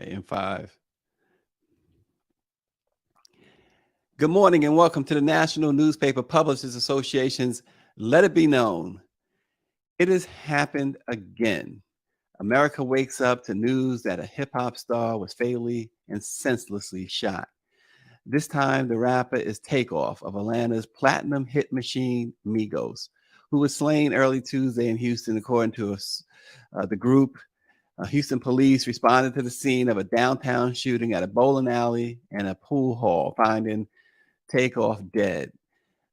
In five. Good morning and welcome to the National Newspaper Publishers Association's Let It Be Known. It has happened again. America wakes up to news that a hip hop star was fatally and senselessly shot. This time, the rapper is Takeoff of Atlanta's platinum hit machine, Migos, who was slain early Tuesday in Houston, according to the group. Houston police responded to the scene of a downtown shooting at a bowling alley and a pool hall, finding Takeoff dead.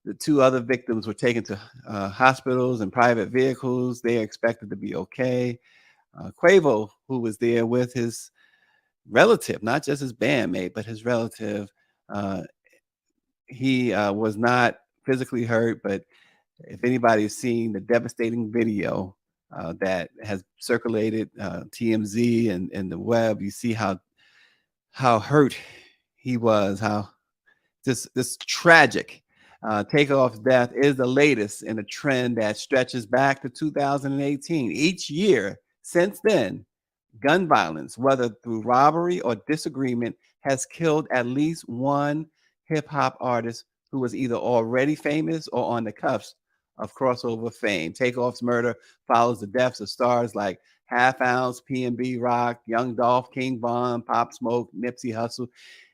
The two other victims were taken to hospitals and private vehicles. They are expected to be okay. Quavo, who was there with his relative, not just his bandmate, but his relative, he was not physically hurt, but if anybody has seen the devastating video that has circulated TMZ and the web, you see how hurt he was, how this tragic Takeoff's death is the latest in a trend that stretches back to 2018. Each year since then, gun violence, whether through robbery or disagreement, has killed at least one hip-hop artist who was either already famous or on the cusp of crossover fame. Takeoff's murder follows the deaths of stars like Half Ounce, PnB Rock, Young Dolph, King Von, Pop Smoke, Nipsey Hussle,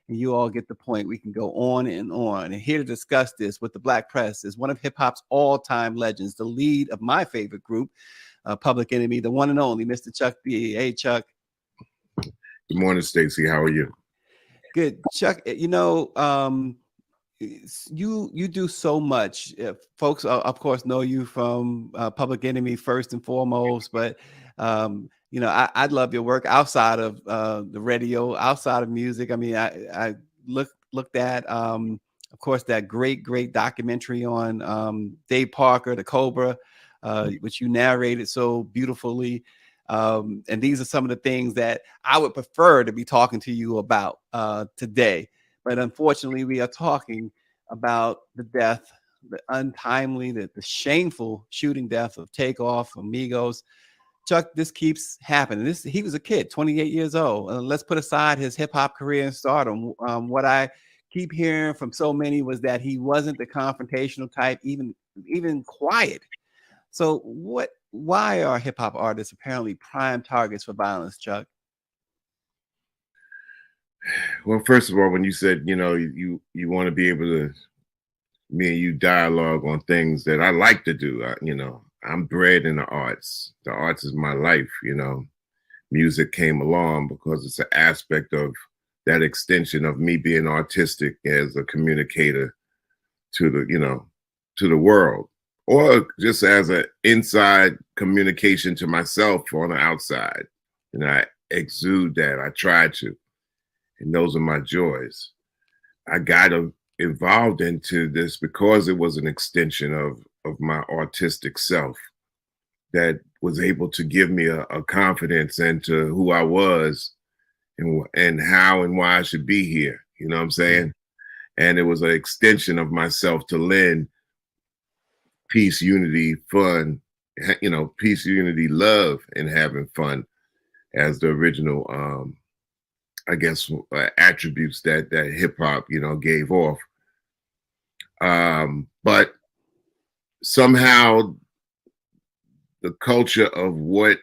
and you all get the point. We can go on and on. And here to discuss this with the Black press is one of hip-hop's all-time legends, the lead of my favorite group, Public Enemy, the one and only Mr. Chuck B. Hey, Chuck. Good morning, Stacey. How are you? Good. Chuck, you know, you do so much. Folks, of course, know you from Public Enemy first and foremost, but you know, I love your work outside of the radio, outside of music. I mean, I looked at, of course, that great documentary on Dave Parker, the Cobra, which you narrated so beautifully. And these are some of the things that I would prefer to be talking to you about today. But unfortunately, we are talking about the death, the untimely, the shameful shooting death of Takeoff, Amigos. Chuck, this keeps happening. He was a kid, 28 years old. Let's put aside his hip hop career and stardom. What I keep hearing from so many was that he wasn't the confrontational type, even quiet. So why are hip hop artists apparently prime targets for violence, Chuck? Well, first of all, when you said, you know, you want to be able to, me and you dialogue on things that I like to do, you know, I'm bred in the arts. The arts is my life, you know. Music came along because it's an aspect of that extension of me being artistic as a communicator to the, you know, to the world, or just as an inside communication to myself on the outside. And I exude that. I try to. And those are my joys. I got involved into this because it was an extension of my artistic self that was able to give me a confidence into who I was and how and why I should be here. You know what I'm saying? And it was an extension of myself to lend peace, unity, fun, you know, peace, unity, love, and having fun as the original I guess attributes that hip hop, you know, gave off. But somehow the culture of what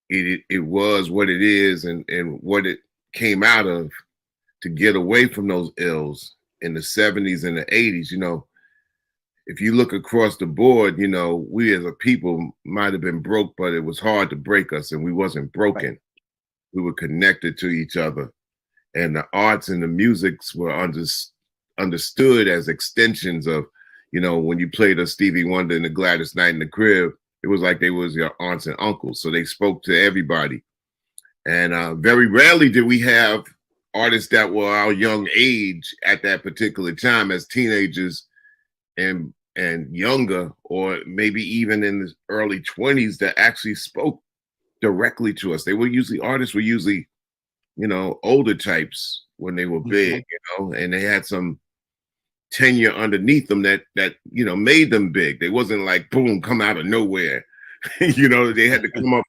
it was, what it is, and what it came out of to get away from those ills in the 70s and the 80s, you know, if you look across the board, you know, we as a people might have been broke, but it was hard to break us, and we wasn't broken. Right. We were connected to each other, and the arts and the musics were understood as extensions of, you know, when you played a Stevie Wonder and the Gladys Knight in the Crib, it was like they was your aunts and uncles. So they spoke to everybody. And very rarely did we have artists that were our young age at that particular time as teenagers and younger, or maybe even in the early 20s, that actually spoke directly to us. Artists were usually, you know, older types when they were big, you know, and they had some tenure underneath them that you know made them big. They wasn't like boom, come out of nowhere. You know, they had to come up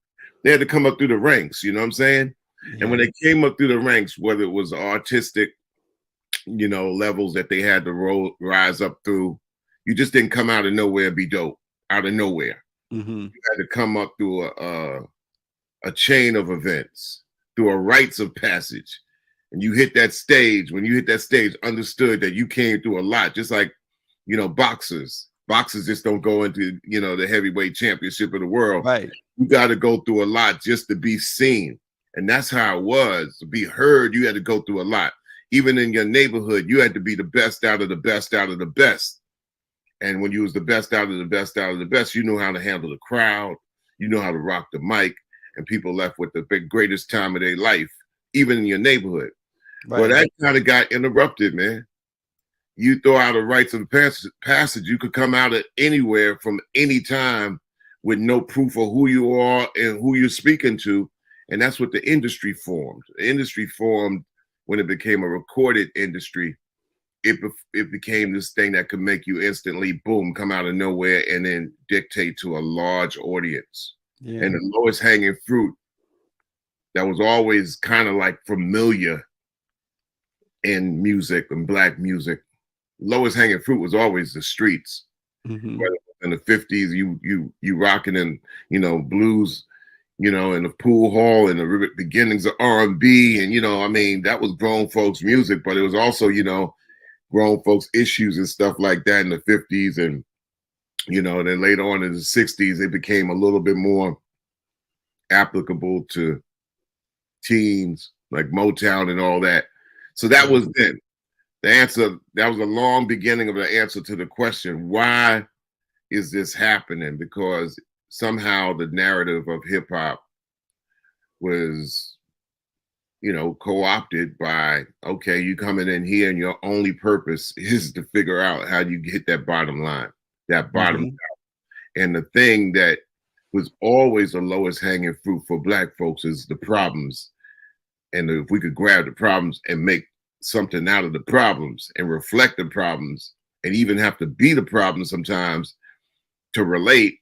through the ranks, you know what I'm saying? And when Yeah. they came up through the ranks, whether it was artistic, levels that they had to rise up through, you just didn't come out of nowhere and be dope out of nowhere. Hmm. You had to come up through a chain of events, through a rites of passage. And you hit that stage. When you hit that stage, understood that you came through a lot, just like, boxers. Boxers just don't go into, the heavyweight championship of the world. Right. You got to go through a lot just to be seen. And that's how it was. To be heard, you had to go through a lot. Even in your neighborhood, you had to be the best out of the best out of the best. And when you was the best out of the best out of the best, you knew how to handle the crowd. You know how to rock the mic. And people left with the greatest time of their life, even in your neighborhood. Right. Well, that kind of got interrupted, man. You throw out a rites of passage, you could come out of anywhere from any time with no proof of who you are and who you're speaking to. And that's what the industry formed. The industry formed when it became a recorded industry. It became this thing that could make you instantly, boom, come out of nowhere and then dictate to a large audience. Yeah. And the lowest hanging fruit that was always kind of like familiar in music and black music, lowest hanging fruit was always the streets. Hmm. Whether in the 50s, you rocking in, blues, in the pool hall and the beginnings of R&B. And, that was grown folks music, but it was also, grown folks issues and stuff like that in the 50s. And, then later on in the 60s, it became a little bit more applicable to teens, like Motown and all that. So that was then. The answer, that was a long beginning of the answer to the question, why is this happening? Because somehow the narrative of hip hop was, co-opted by, okay, you coming in here and your only purpose is to figure out how you get that bottom line, that bottom. And the thing that was always the lowest hanging fruit for black folks is the problems. And if we could grab the problems and make something out of the problems and reflect the problems and even have to be the problem sometimes to relate,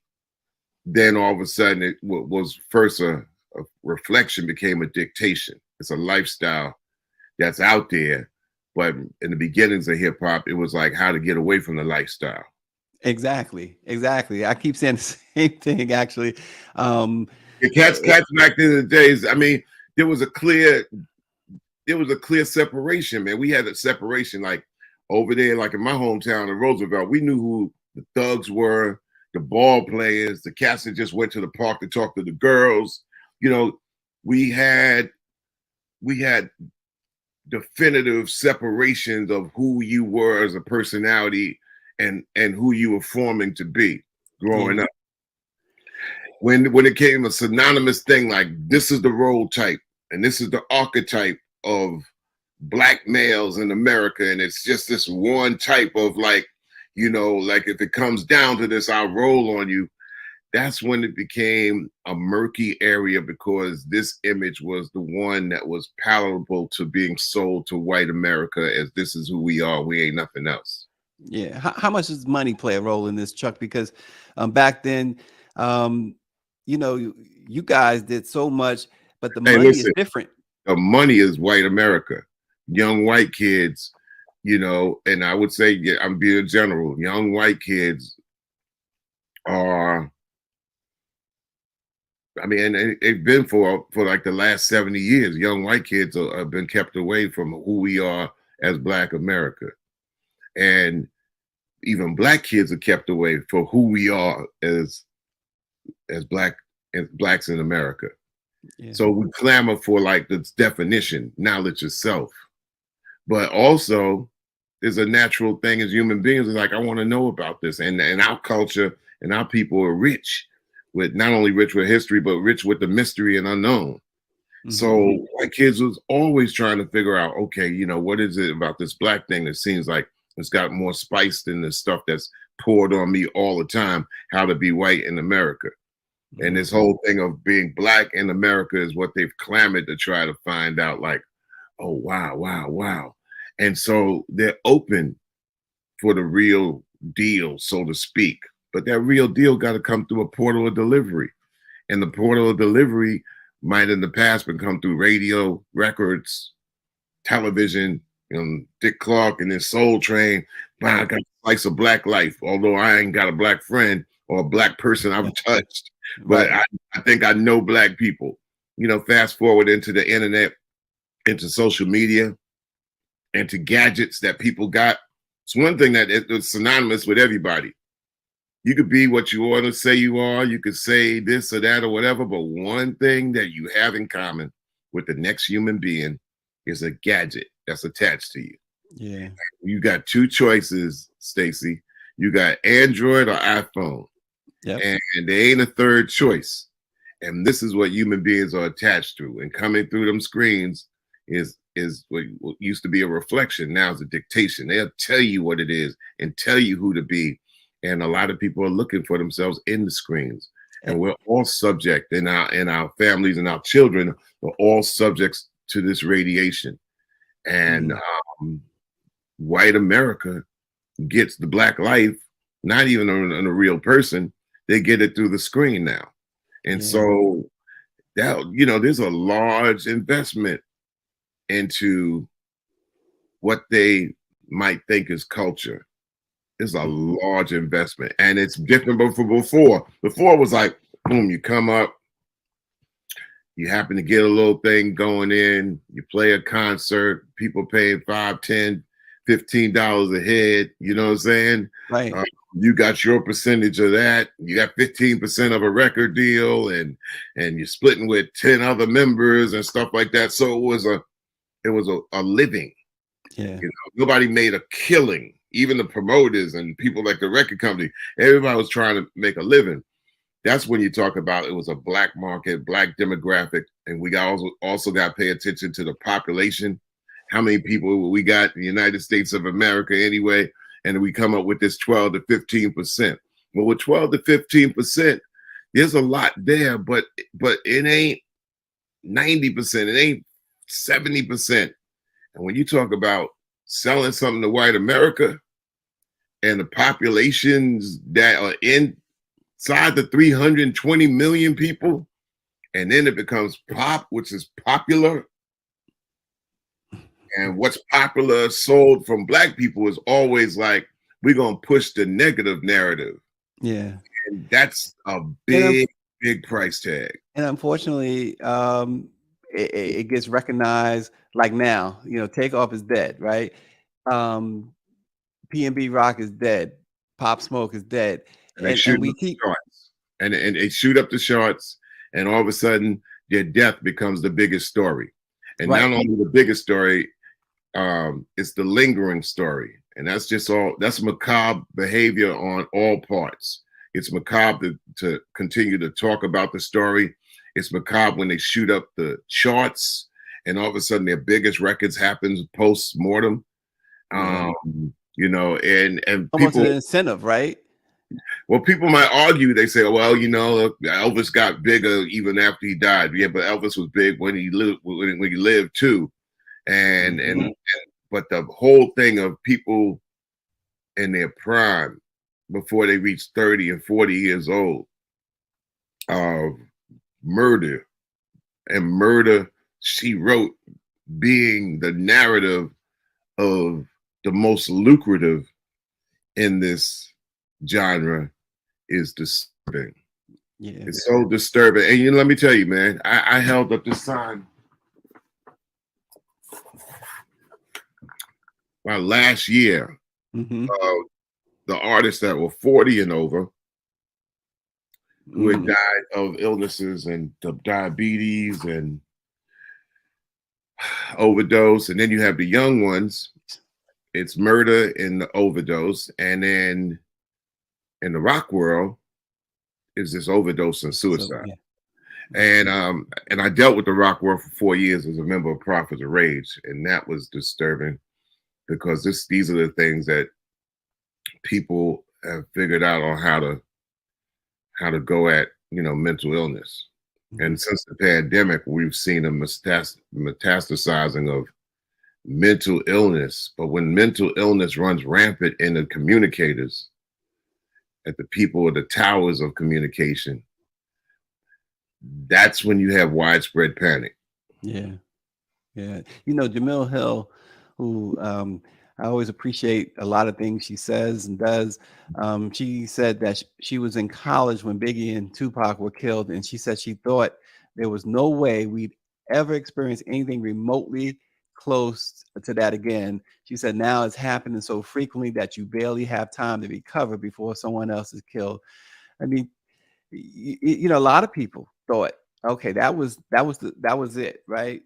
then all of a sudden it was first a reflection became a dictation. It's a lifestyle that's out there. But in the beginnings of hip hop, it was like how to get away from the lifestyle. Exactly. I keep saying the same thing, actually. The cats back in the days, there was a clear separation, man. We had a separation, like over there, like in my hometown in Roosevelt, we knew who the thugs were, the ball players, the cats that just went to the park to talk to the girls. We had definitive separations of who you were as a personality and who you were forming to be growing up. When it came a synonymous thing, like this is the role type and this is the archetype of black males in America, and it's just this one type of like if it comes down to this, I'll roll on you. That's when it became a murky area, because this image was the one that was palatable to being sold to white America as this is who we are. We ain't nothing else. Yeah. How much does money play a role in this, Chuck? Because back then, you guys did so much, but the money is different. The money is white America, young white kids, and I would say, I'm being general, young white kids are, it's been for like the last 70 years, young white kids have been kept away from who we are as black America. And even black kids are kept away for who we are as blacks in America. Yeah. So we clamor for like this definition, knowledge of self. But also there's a natural thing as human beings, like, I want to know about this. And our culture and our people are rich with, not only rich with history, but rich with the mystery and unknown. Mm-hmm. So white kids was always trying to figure out, okay, what is it about this black thing that seems like it's got more spice than the stuff that's poured on me all the time, how to be white in America. Mm-hmm. And this whole thing of being black in America is what they've clamored to try to find out, like, oh, wow. And so they're open for the real deal, so to speak. But that real deal got to come through a portal of delivery. And the portal of delivery might in the past been come through radio, records, television, Dick Clark and his Soul Train. Wow, I got a slice of black life, although I ain't got a black friend or a black person I've touched. But I think I know black people. Fast forward into the internet, into social media, into gadgets that people got. It's one thing that it's synonymous with everybody. You could be what you want to say you are. You could say this or that or whatever. But one thing that you have in common with the next human being is a gadget that's attached to you. Yeah. You got two choices, Stacy. You got Android or iPhone. Yep. And there ain't a third choice. And this is what human beings are attached to. And coming through them screens is what used to be a reflection. Now it's a dictation. They'll tell you what it is and tell you who to be. And a lot of people are looking for themselves in the screens. And we're all subject in our families and our children are all subjects to this radiation. And white America gets the black life, not even on a real person. They get it through the screen now. And so that, there's a large investment into what they might think is culture. It's a large investment, and it's different from before. Before it was like, boom, you come up, you happen to get a little thing going in, you play a concert, people paying $5, $10, $15 a head, you know what I'm saying? Right. You got your percentage of that. You got 15% of a record deal, and you're splitting with 10 other members and stuff like that. So it was a living. Yeah. Nobody made a killing. Even the promoters and people like the record company, everybody was trying to make a living. That's when you talk about it was a black market, black demographic, and we also got to pay attention to the population. How many people we got in the United States of America anyway? And we come up with this 12 to 15%. Well, with 12 to 15%, there's a lot there, but it ain't 90%. It ain't 70%. And when you talk about selling something to white America and the populations that are inside the 320 million people, and then it becomes pop, which is popular. And what's popular sold from black people is always like, we're going to push the negative narrative. Yeah. And that's a big price tag. And unfortunately, it gets recognized like now, Takeoff is dead, right? PnB Rock is dead. Pop Smoke is dead. And we keep charts. And they shoot up the charts, and all of a sudden their death becomes the biggest story. And not only the biggest story, it's the lingering story. And that's macabre behavior on all parts. It's macabre to continue to talk about the story. It's macabre when they shoot up the charts and all of a sudden their biggest records happens post-mortem. And almost people, an incentive, right? Well, people might argue, they say, well, Elvis got bigger even after he died. Yeah, but Elvis was big when he lived too. But the whole thing of people in their prime before they reach 30 and 40 years old of murder, she wrote, being the narrative of the most lucrative in this genre is disturbing. Yeah, it's so disturbing. And let me tell you, man, I held up this sign last year. The artists that were 40 and over who had died of illnesses and diabetes and overdose. And then you have the young ones. It's murder and the overdose. And then in the rock world is this overdose and suicide. And I dealt with the rock world for 4 years as a member of Prophets of Rage. And that was disturbing because these are the things that people have figured out on how to go at, mental illness. And since the pandemic, we've seen a metastasizing of mental illness. But when mental illness runs rampant in the communicators, at the people at the towers of communication, that's when you have widespread panic. Yeah. Yeah. You know, Jamil Hill, who I always appreciate a lot of things she says and does. She said that she was in college when Biggie and Tupac were killed, and she said she thought there was no way we'd ever experience anything remotely close to that again. She said now it's happening so frequently that you barely have time to recover before someone else is killed. I mean, you know, a lot of people thought, okay, that was it, right?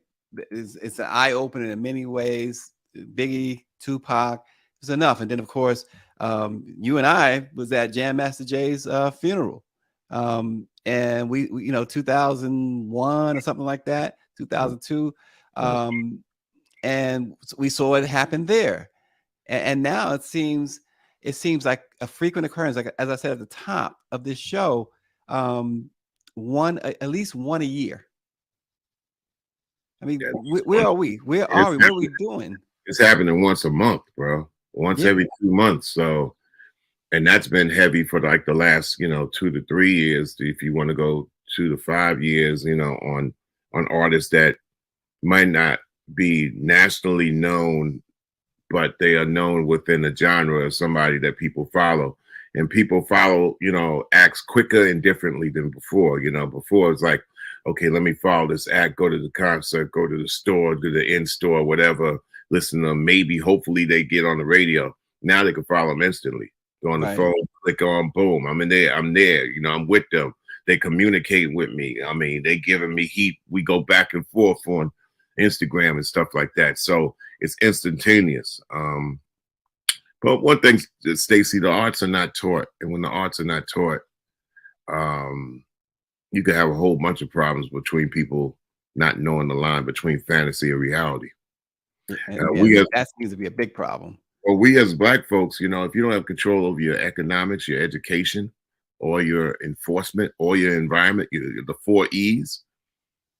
It's an eye opener in many ways. Biggie, Tupac is enough, and then of course, you and I was at Jam Master Jay's funeral, and we you know 2001 or something like that, 2002, and we saw it happen there, and now it seems like a frequent occurrence. Like as I said at the top of this show, at least one a year. I mean, where are we? Where are we? What are we doing? It's happening once a month, bro. Once every 2 months. So, and that's been heavy for like the last, 2 to 3 years. If you want to go 2 to 5 years, on artists that might not be nationally known, but they are known within the genre of somebody that people follow. And people follow, acts quicker and differently than before. Before it's like, okay, let me follow this act, go to the concert, go to the store, do the in-store, whatever, listen to them, maybe, hopefully they get on the radio. Now they can follow them instantly. Go on the phone, click on, boom, I'm there, I'm with them. They communicate with me. I mean, they giving me heat. We go back and forth on Instagram and stuff like that. So it's instantaneous. But one thing, Stacey, the arts are not taught. And when the arts are not taught, you can have a whole bunch of problems between people not knowing the line between fantasy and reality. That seems to be a big problem. Well, we as Black folks, if you don't have control over your economics, your education, or your enforcement, or your environment, the 4 E's,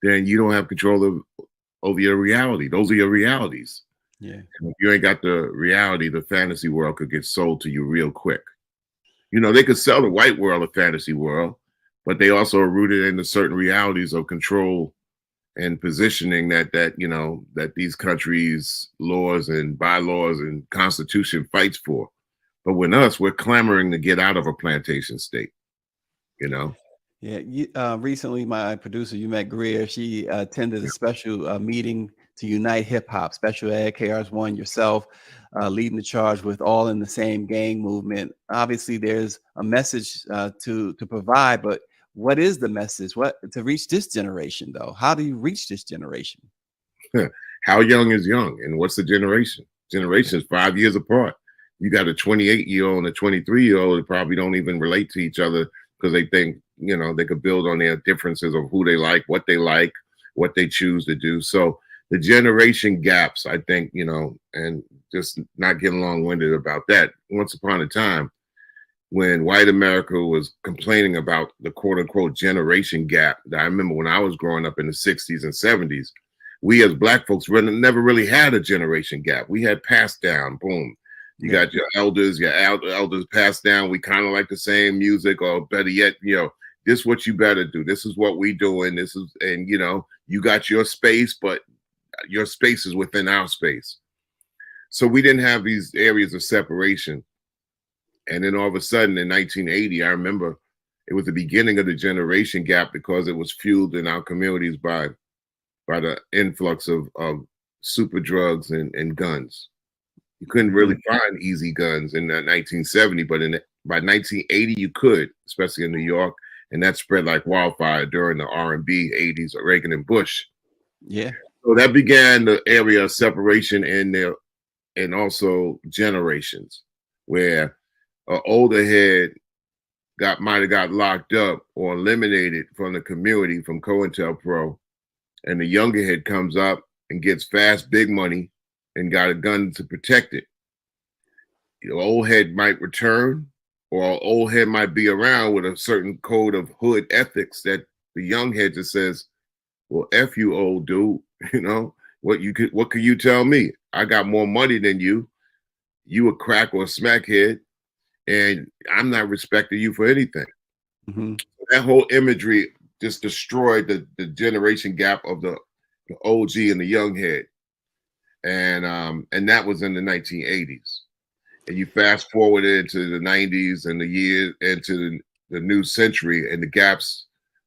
then you don't have control over your reality. Those are your realities. Yeah. And if you ain't got the reality, the fantasy world could get sold to you real quick. They could sell the white world a fantasy world, but they also are rooted in the certain realities of control and positioning that these countries' laws and bylaws and constitution fights for. But with us, we're clamoring to get out of a plantation state, Yeah, recently my producer, you met Greer, she attended a special meeting to unite hip hop, Special Ed, KRS-One, yourself, leading the charge with All in the Same Gang movement. Obviously, there's a message to provide, but what is the message? What to reach this generation, though? How do you reach this generation? How young is young, and what's the generation? Generation is 5 years apart. You got a 28-year-old and a 23-year-old that probably don't even relate to each other because they think, they could build on their differences of who they like, what they choose to do. So the generation gaps, I think, and just not getting long-winded about that. Once upon a time, when white America was complaining about the quote unquote generation gap, that I remember when I was growing up in the 60s and 70s, we as Black folks never really had a generation gap. We had passed down, boom. You got your elders passed down. We kind of like the same music, or better yet, this is what you better do. This is what we doing. And you got your space, but your space is within our space. So we didn't have these areas of separation. And then all of a sudden in 1980, I remember it was the beginning of the generation gap because it was fueled in our communities by the influx of super drugs and guns. You couldn't really find easy guns in 1970, but by 1980 you could, especially in New York, and that spread like wildfire during the R&B 80s of Reagan and Bush. Yeah. So that began the area of separation and also generations, where an older head might have got locked up or eliminated from the community from COINTELPRO, and the younger head comes up and gets fast, big money and got a gun to protect it. The old head might return, or old head might be around with a certain code of hood ethics that the young head just says, well, F you, old dude, what could you tell me? I got more money than you. You a crack or a smackhead, and I'm not respecting you for anything. Mm-hmm. That whole imagery just destroyed the generation gap of the OG and the young head. And that was in the 1980s. And you fast forward into the 90s and the years into the new century, and the gaps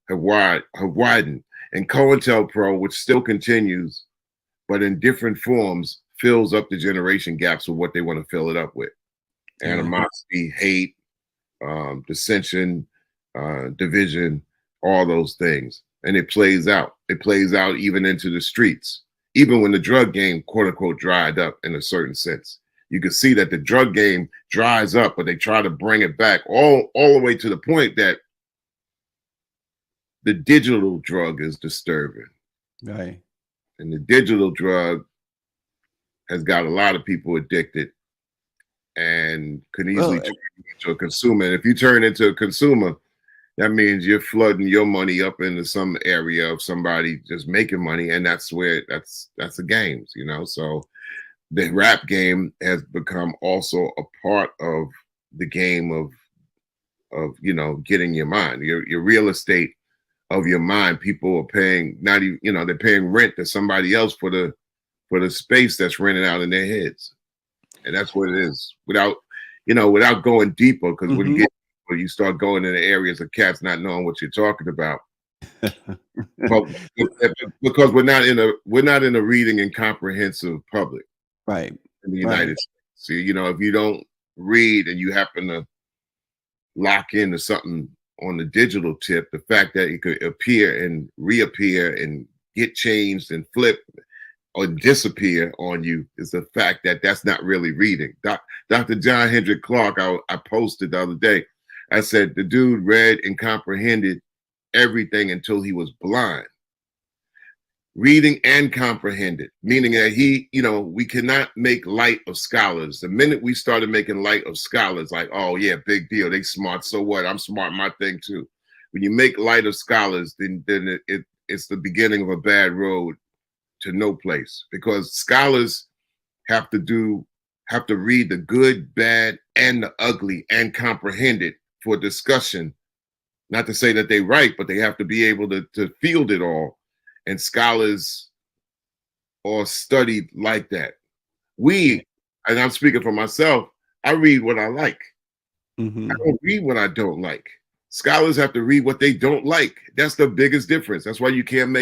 have widened. And COINTELPRO, which still continues, but in different forms, fills up the generation gaps with what they want to fill it up with. Animosity, hate, dissension, division, all those things. And it plays out. It plays out even into the streets. Even when the drug game, quote unquote, dried up in a certain sense. You can see that the drug game dries up, but they try to bring it back all the way to the point that the digital drug is disturbing. Right. And the digital drug has got a lot of people addicted and could easily turn into a consumer. And if you turn into a consumer, that means you're flooding your money up into some area of somebody just making money. And that's where that's the games, you know? So the rap game has become also a part of the game of you know, getting your mind, your real estate of your mind. People are paying, not even, you know, they're paying rent to somebody else for the space that's rented out in their heads. And that's what it is, without going deeper, because when you get, when you start going into areas of cats not knowing what you're talking about. But because we're not in a reading and comprehensive public, right, in the United States. So, you know, if you don't read and you happen to lock into something on the digital tip, the fact that it could appear and reappear and get changed and flip or disappear on you is the fact that that's not really reading. Dr. John Hendrik Clark, I posted the other day, I said the dude read and comprehended everything until he was blind. Reading and comprehended, meaning that he, you know, we cannot make light of scholars. The minute we started making light of scholars, like, oh yeah, big deal, they smart, so what? I'm smart, my thing too. When you make light of scholars, then it's the beginning of a bad road to no place, because scholars have to read the good, bad, and the ugly and comprehend it for discussion. Not to say that they write, but they have to be able to field it all. And scholars are studied like that. And I'm speaking for myself, I read what I like. I don't read what I don't like. Scholars have to read what they don't like. That's the biggest difference. That's why you can't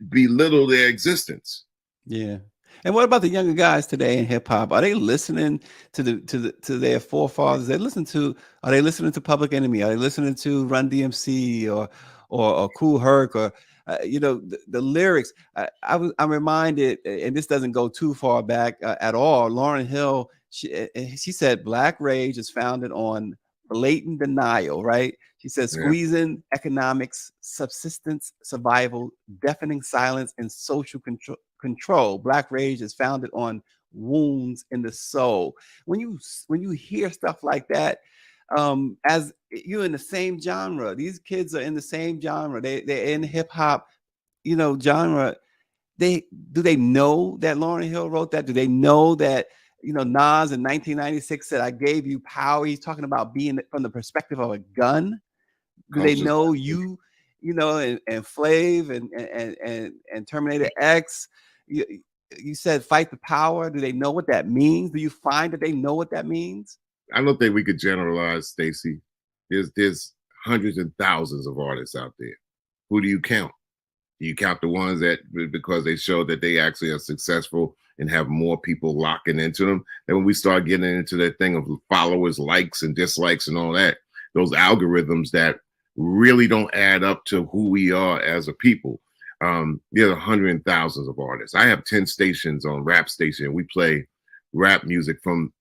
belittle their existence. Yeah. And what about the younger guys today in hip hop? Are they listening to their forefathers? Are they listening to Public Enemy? Are they listening to Run DMC or Kool Herc, or you know, the lyrics? I'm reminded, and this doesn't go too far back at all. Lauryn Hill, she said Black Rage is founded on blatant denial, right? She says squeezing economics, subsistence, survival, deafening silence, and social control. Black Rage is founded on wounds in the soul. When you hear stuff like that, as you're in the same genre, these kids are in the same genre. They're in hip hop, you know, genre. Do they know that Lauryn Hill wrote that? Do they know that, you know, Nas in 1996 said, "I gave you power"? He's talking about being from the perspective of a gun. Do they know you know, and Flav and Terminator X? You said fight the power. Do they know what that means? Do you find that they know what that means? I don't think we could generalize, Stacey. There's hundreds and thousands of artists out there. Who do you count? Do you count the ones that, because they show that they actually are successful and have more people locking into them? And when we start getting into that thing of followers, likes and dislikes and all that, those algorithms that really don't add up to who we are as a people. There are hundreds and thousands of artists. I have 10 stations on Rap Station. We play rap music from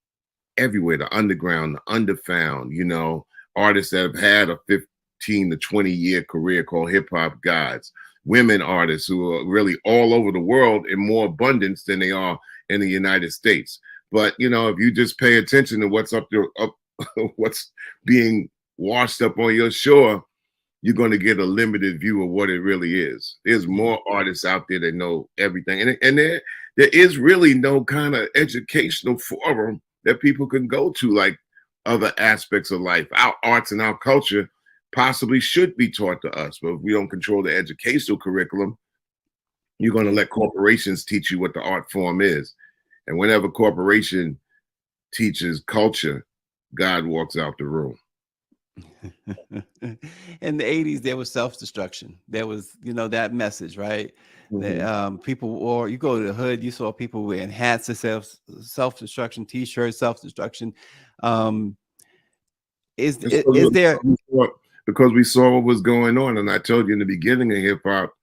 everywhere, the underground, the underfound, you know, artists that have had a 15 to 20 year career called Hip Hop Gods, women artists who are really all over the world in more abundance than they are in the United States. But, you know, if you just pay attention to what's what's being washed up on your shore, you're going to get a limited view of what it really is. There's more artists out there that know everything. And there is really no kind of educational forum that people can go to, like other aspects of life. Our arts and our culture possibly should be taught to us. But if we don't control the educational curriculum, you're going to let corporations teach you what the art form is. And whenever corporation teaches culture, God walks out the room. In the 80s, there was self-destruction. There was, that message, right? That people, or you go to the hood, you saw people wearing hats that self-destruction, t-shirts, self-destruction. Is there, because we saw what was going on, and I told you in the beginning of hip hop,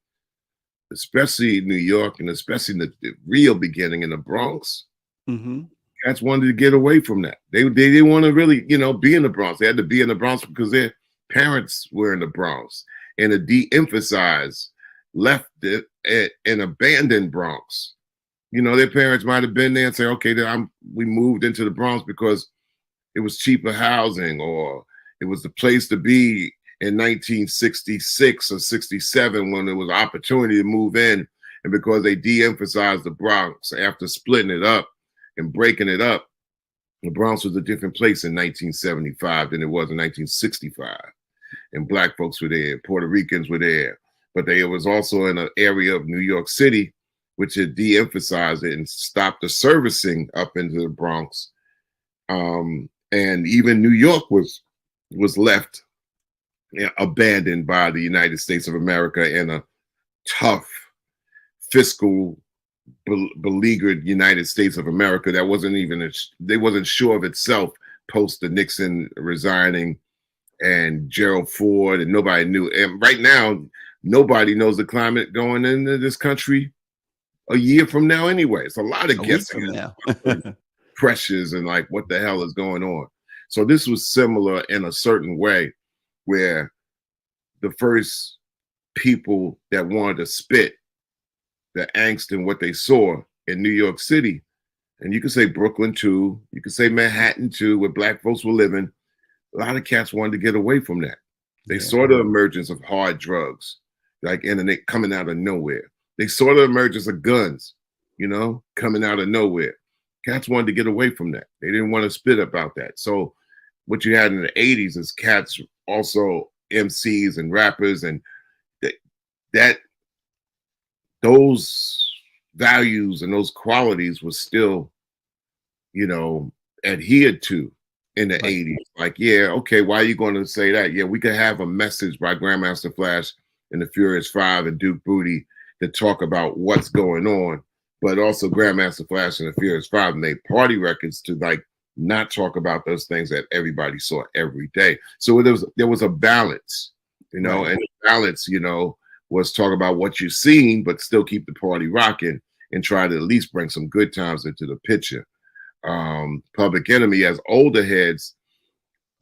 especially in New York, and especially in the real beginning in the Bronx, cats wanted to get away from that. They didn't want to really, be in the Bronx. They had to be in the Bronx because their parents were in the Bronx, and to de-emphasize left it and abandoned Bronx. Their parents might have been there and say, okay, we moved into the Bronx because it was cheaper housing, or it was the place to be in 1966 or 67 when there was opportunity to move in. And because they de-emphasized the Bronx after splitting it up and breaking it up, the Bronx was a different place in 1975 than it was in 1965. And Black folks were there, Puerto Ricans were there, but it was also in an area of New York City, which had de-emphasized it and stopped the servicing up into the Bronx. And even New York was left abandoned by the United States of America in a tough, fiscal, beleaguered United States of America that they wasn't sure of itself post the Nixon resigning and Gerald Ford, and nobody knew. And right now, nobody knows the climate going into this country a year from now anyway. It's a lot of guessing now. Pressures and like what the hell is going on. So this was similar in a certain way, where the first people that wanted to spit the angst and what they saw in New York City, and you could say Brooklyn too, you could say Manhattan too, where Black folks were living, a lot of cats wanted to get away from that. They saw the emergence of hard drugs, like internet coming out of nowhere. They saw the emergence of guns, coming out of nowhere. Cats wanted to get away from that. They didn't want to spit about that. So what you had in the 80s is cats also MCs and rappers, and those values and those qualities was still, adhered to in the 80s. Like, yeah, okay, why are you going to say that? Yeah, we could have a message by Grandmaster Flash and the Furious Five and Duke Booty to talk about what's going on. But also Grandmaster Flash and the Furious Five made party records to not talk about those things that everybody saw every day. So there was a balance, and the balance, was talk about what you've seen, but still keep the party rocking and try to at least bring some good times into the picture. Public Enemy, as older heads,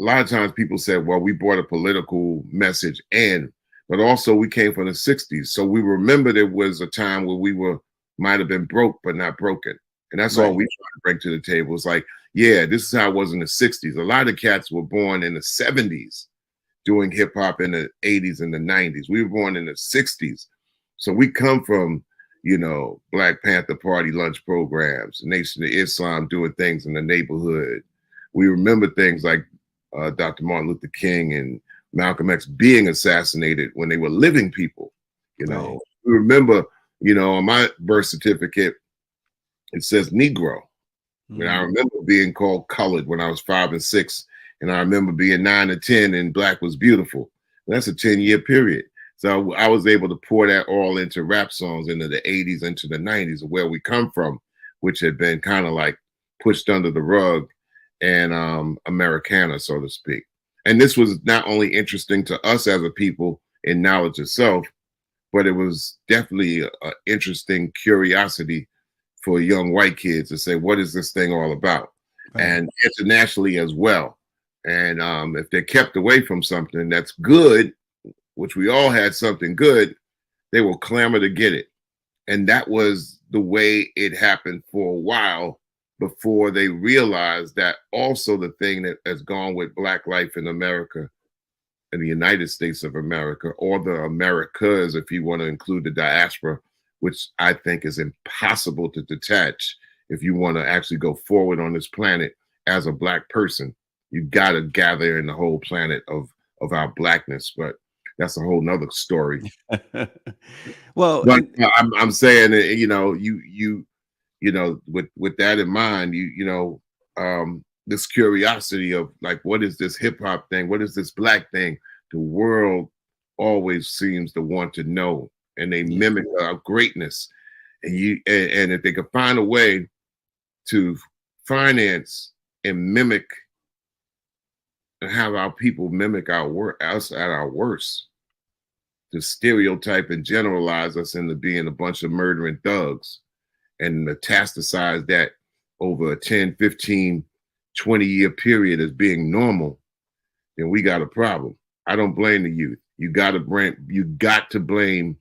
a lot of times people said, well, we brought a political message in, but also we came from the 60s. So we remember there was a time where might have been broke, but not broken. And that's all we try to bring to the table. It's like, yeah, this is how it was in the 60s. A lot of cats were born in the 70s doing hip hop in the 80s and the 90s. We were born in the 60s. So we come from, Black Panther Party lunch programs, Nation of Islam doing things in the neighborhood. We remember things like Dr. Martin Luther King and Malcolm X being assassinated when they were living people. We remember, on my birth certificate, it says Negro. And I remember being called colored when I was 5 and 6. And I remember being 9 and 10 and Black was beautiful. That's a 10-year period. So I was able to pour that all into rap songs into the 80s, into the 90s, of where we come from, which had been kind of like pushed under the rug and Americana, so to speak. And this was not only interesting to us as a people in knowledge itself, but it was definitely an interesting curiosity for young white kids to say, what is this thing all about? Right. And internationally as well. And if they're kept away from something that's good, which we all had something good, they will clamor to get it. And that was the way it happened for a while before they realized that also the thing that has gone with Black life in America, in the United States of America, or the Americas, if you want to include the diaspora, which I think is impossible to detach if you want to actually go forward on this planet as a Black person. You got to gather in the whole planet of of our blackness, but that's a whole nother story. Well, But and I'm saying that, with that in mind, this curiosity of like, what is this hip hop thing? What is this black thing? The world always seems to want to know, and they yeah, mimic our greatness. And if they could find a way to finance and mimic and have our people mimic us at our worst, to stereotype and generalize us into being a bunch of murdering thugs and metastasize that over a 10, 15, 20-year period as being normal, then we got a problem. I don't blame the youth. You got to blame.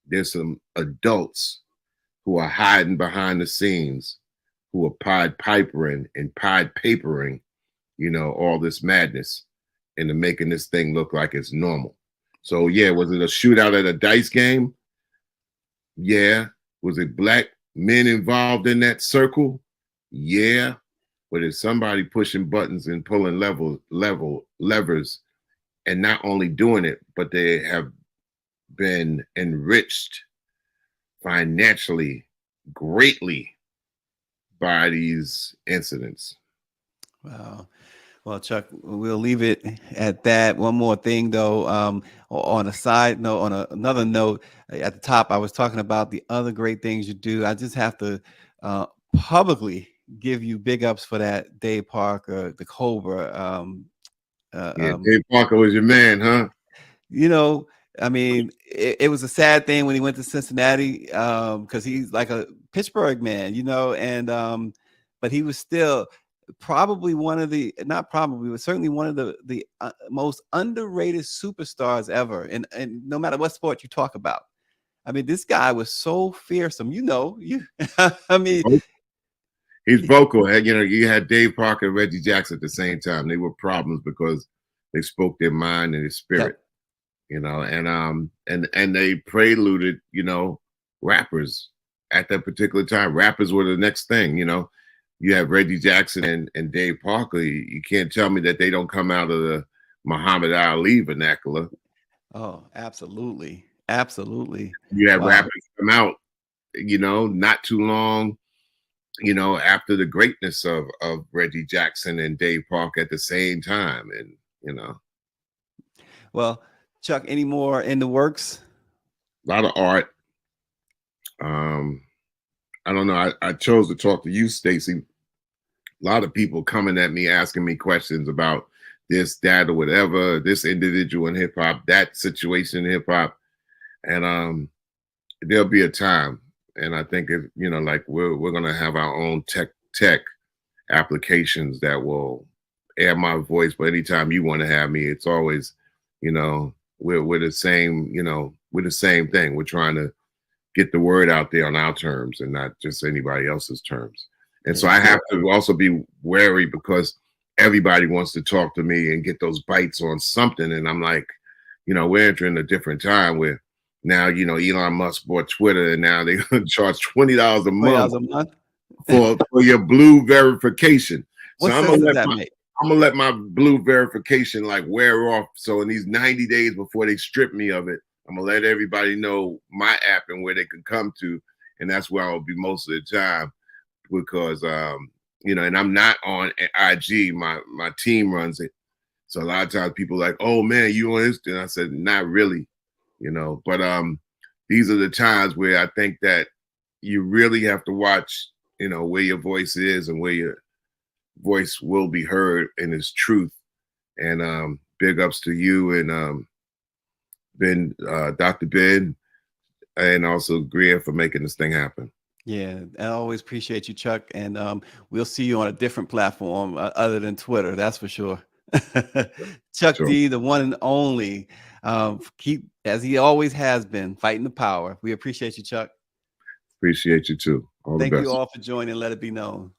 There's some adults who are hiding behind the scenes, who are Pied Pipering and Pied Papering, all this madness into making this thing look like it's normal. So yeah, was it a shootout at a dice game? Yeah. Was it black men involved in that circle? Yeah. But it's somebody pushing buttons and pulling levers, and not only doing it, but they have been enriched financially greatly by these incidents. wow. Well, Chuck, we'll leave it at that. One more thing, though, on a side note, on another note, at the top, I was talking about the other great things you do. I just have to publicly give you big ups for that, Dave Parker, the Cobra. Yeah, Dave Parker was your man, huh? I mean, it was a sad thing when he went to Cincinnati, because he's like a Pittsburgh man, but he was still probably not probably, but certainly one of the most underrated superstars ever. And no matter what sport you talk about, I mean, this guy was so fearsome. I mean, he's vocal. You had Dave Parker and Reggie Jackson at the same time. They were problems because they spoke their mind and their spirit. Yep. And they preluded, rappers at that particular time. Rappers were the next thing. You have Reggie Jackson and Dave Parker. You can't tell me that they don't come out of the Muhammad Ali vernacular. Oh, absolutely. Absolutely. You have rappers come out, not too long, after the greatness of Reggie Jackson and Dave Parker at the same time. And, Well, Chuck, any more in the works? A lot of art. I don't know. I chose to talk to you, Stacey. A lot of people coming at me asking me questions about this, that, or whatever, this individual in hip hop, that situation in hip hop. And there'll be a time. And I think like we're gonna have our own tech applications that will air my voice. But anytime you want to have me, it's always, we're the same, we're the same thing. We're trying to get the word out there on our terms and not just anybody else's terms. And so I have to also be wary because everybody wants to talk to me and get those bites on something. And I'm like, we're entering a different time where now, Elon Musk bought Twitter and now they're going to charge $20 a month for your blue verification. What so sense does that make? I'm gonna let my blue verification like wear off. So in these 90 days before they strip me of it, I'm gonna let everybody know my app and where they can come to, and that's where I'll be most of the time because and I'm not on IG. My team runs it, so a lot of times people are like, "Oh man, you on this?" And I said, "Not really," But these are the times where I think that you really have to watch, where your voice is and where your voice will be heard in its truth. And big ups to you and Ben, Dr. Ben, and also Greer for making this thing happen. Yeah, I always appreciate you, Chuck. And we'll see you on a different platform other than Twitter. That's for sure. Chuck Sure. D, the one and only. Keep, as he always has been, fighting the power. We appreciate you, Chuck. Appreciate you too. All Thank the best. you all for joining. Let it be known.